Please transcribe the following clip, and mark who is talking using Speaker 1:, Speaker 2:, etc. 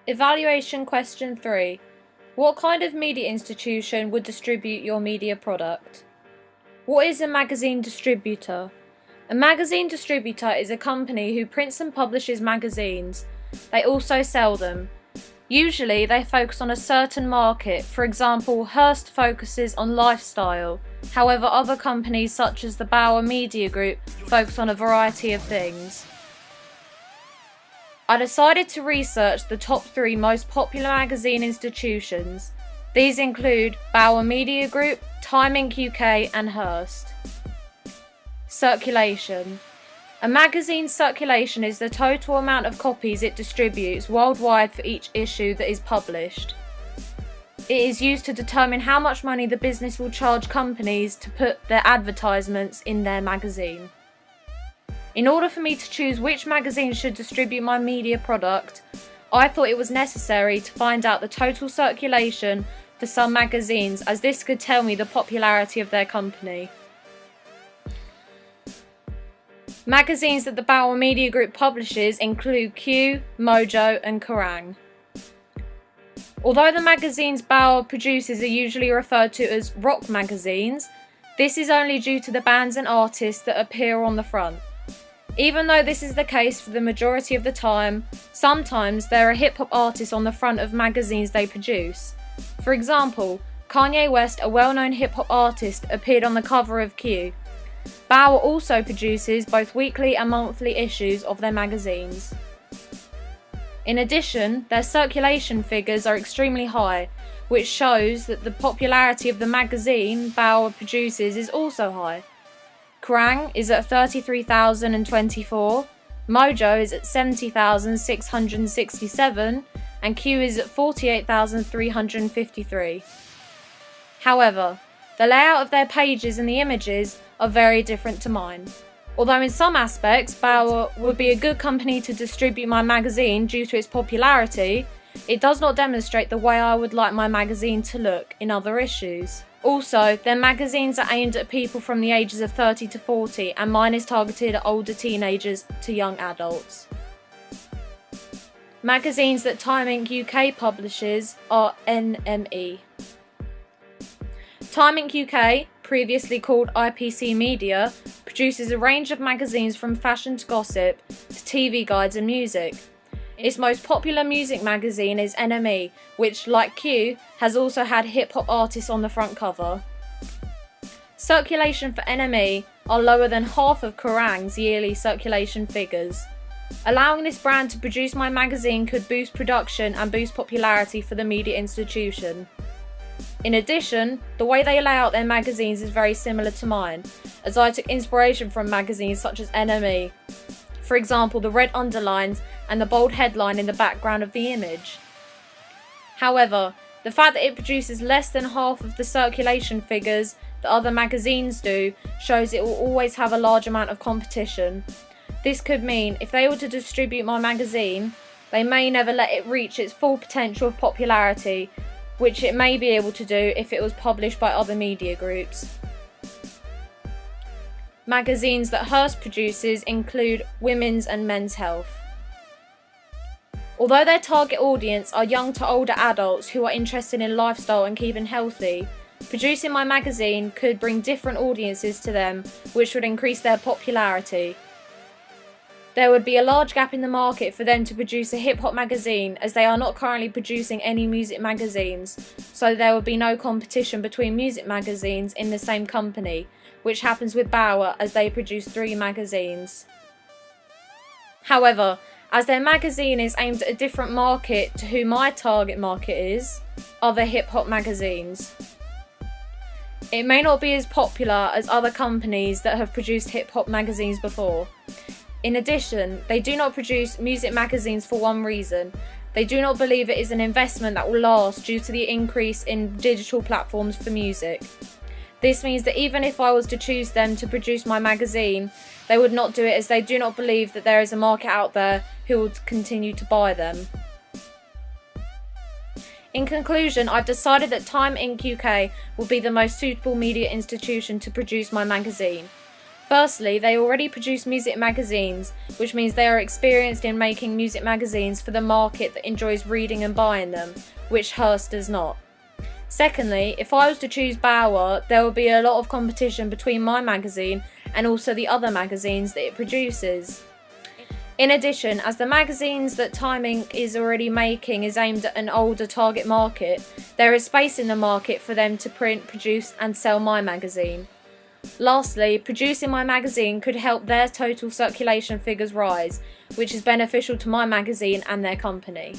Speaker 1: Evaluation question 3. What kind of media institution would distribute your media product? What is a magazine distributor? A magazine distributor is a company who prints and publishes magazines. They also sell them. Usually they focus on a certain market. For example, Hearst focuses on lifestyle. However, other companies such as the Bauer Media Group focus on a variety of things. I decided to research the top 3 most popular magazine institutions. These include Bauer Media Group, Time Inc. UK and Hearst. Circulation. A magazine's circulation is the total amount of copies it distributes worldwide for each issue that is published. It is used to determine how much money the business will charge companies to put their advertisements in their magazine. In order for me to choose which magazine should distribute my media product, I thought it was necessary to find out the total circulation for some magazines, as this could tell me the popularity of their company. Magazines that the Bauer Media Group publishes include Q, Mojo and Kerrang! Although the magazines Bauer produces are usually referred to as rock magazines, this is only due to the bands and artists that appear on the front. Even though this is the case for the majority of the time, sometimes there are hip-hop artists on the front of magazines they produce. For example, Kanye West, a well-known hip-hop artist, appeared on the cover of Q. Bauer also produces both weekly and monthly issues of their magazines. In addition, their circulation figures are extremely high, which shows that the popularity of the magazine Bauer produces is also high. Kerrang! Is at 33,024, Mojo is at 70,667, and Q is at 48,353. However, the layout of their pages and the images are very different to mine. Although in some aspects Bauer would be a good company to distribute my magazine due to its popularity, it does not demonstrate the way I would like my magazine to look in other issues. Also, their magazines are aimed at people from the ages of 30 to 40, and mine is targeted at older teenagers to young adults. Magazines that Time Inc. UK publishes are NME. Time Inc. UK, previously called IPC Media, produces a range of magazines from fashion to gossip to TV guides and music. Its most popular music magazine is NME, which, like Q, has also had hip-hop artists on the front cover. Circulation for NME are lower than half of Kerrang's yearly circulation figures. Allowing this brand to produce my magazine could boost production and boost popularity for the media institution. In addition, the way they lay out their magazines is very similar to mine, as I took inspiration from magazines such as NME. For example, the red underlines and the bold headline in the background of the image. However, the fact that it produces less than half of the circulation figures that other magazines do shows it will always have a large amount of competition. This could mean if they were to distribute my magazine, they may never let it reach its full potential of popularity, which it may be able to do if it was published by other media groups. Magazines that Hearst produces include Women's and Men's Health. Although their target audience are young to older adults who are interested in lifestyle and keeping healthy, producing my magazine could bring different audiences to them, which would increase their popularity. There would be a large gap in the market for them to produce a hip-hop magazine, as they are not currently producing any music magazines, so there would be no competition between music magazines in the same company, which happens with Bauer as they produce 3 magazines. However, as their magazine is aimed at a different market to who my target market is, other hip-hop magazines. It may not be as popular as other companies that have produced hip-hop magazines before. In addition, they do not produce music magazines for one reason. They do not believe it is an investment that will last due to the increase in digital platforms for music. This means that even if I was to choose them to produce my magazine, they would not do it, as they do not believe that there is a market out there who would continue to buy them. In conclusion, I've decided that Time Inc. UK will be the most suitable media institution to produce my magazine. Firstly, they already produce music magazines, which means they are experienced in making music magazines for the market that enjoys reading and buying them, which Hearst does not. Secondly, if I was to choose Bauer, there would be a lot of competition between my magazine and also the other magazines that it produces. In addition, as the magazines that Time Inc. is already making is aimed at an older target market, there is space in the market for them to print, produce and sell my magazine. Lastly, producing my magazine could help their total circulation figures rise, which is beneficial to my magazine and their company.